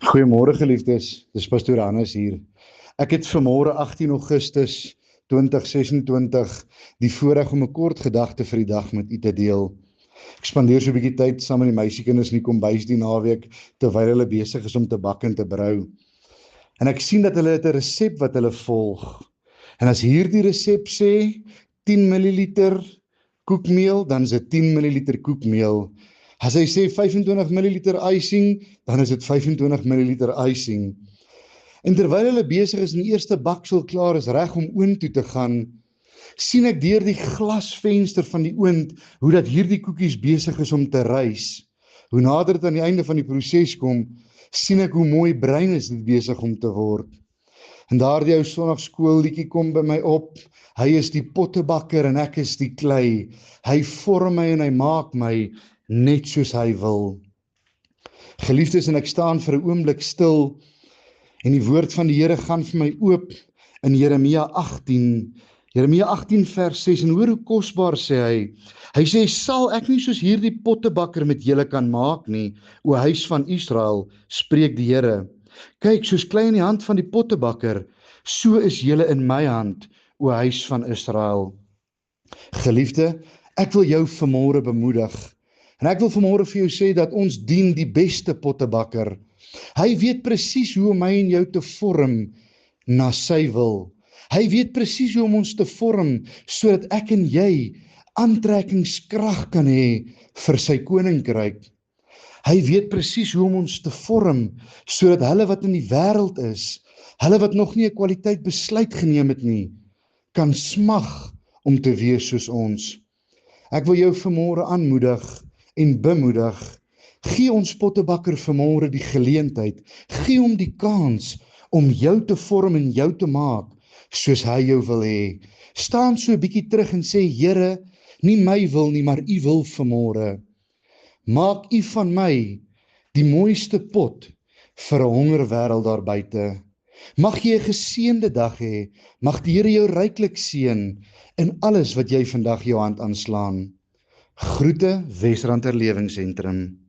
Goeiemôre geliefdes, dis Pastoor Hannes hier. Ek het vanmôre 18 Augustus 2026 die voorreg om 'n kort gedagte vir die dag met u te deel. Ek spandeer so 'n bietjie tyd saam met die meisiekinders in die kombuis die naweek terwyl hulle besig is om te bak en te brou. En ek sien dat hulle het 'n resep wat hulle volg. En as hierdie resep sê 10 ml koekmeel, dan is dit 10 ml koekmeel. As hy sê 25 ml icing, dan is dit 25 ml icing. En terwyl hulle besig is en die eerste baksel klaar is reg om oond toe te gaan, sien ek deur die glasvenster van die oond hoe dat hierdie koekies besig is om te rys. Hoe nader dit aan die einde van die proses kom, sien ek hoe mooi bruin is dit besig om te word. En daardie ou sonnaarskoolliedjie kom by my op. Hy is die pottebakker en ek is die klei. Hy vorm my en hy maak my net soos hy wil. Geliefdes, en ek staan vir 'n oomblik stil en die woord van die Here gaan vir my oop in Jeremia 18. Jeremia 18 vers 6, en hoor hoe kosbaar sê hy. Hy sê, sal ek nie soos hierdie pottebakker met julle kan maak nie, o huis van Israel, spreek die Here. Kyk, soos klei in die hand van die pottebakker, so is julle in my hand, o huis van Israel. Geliefde, ek wil jou vanmôre bemoedig. En ek wil vanmôre vir jou sê dat ons dien die beste pottebakker. Hy weet presies hoe om my en jou te vorm na sy wil. Hy weet presies hoe om ons te vorm sodat ek en jy aantrekkingskrag kan hê vir sy koninkryk. Hy weet presies hoe om ons te vorm sodat hulle wat in die wêreld is, hulle wat nog nie 'n kwaliteit besluit geneem het nie, kan smag om te wees soos ons. Ek wil jou vanmôre aanmoedig en bemoedig. Gee ons pottebakker vanmôre die geleentheid, gee hom die kans om jou te vorm en jou te maak soos hy jou wil hê. Staan so 'n bietjie terug en sê, Here, nie my wil nie, maar u wil vanmôre. Maak u van my die mooiste pot vir 'n hongerwêreld daar buite. Mag jy 'n geseënde dag hê. Mag die Here jou ryklik seën in alles wat jy vandag jou hand aanslaan. Groete, Wesrand Herlewingsentrum.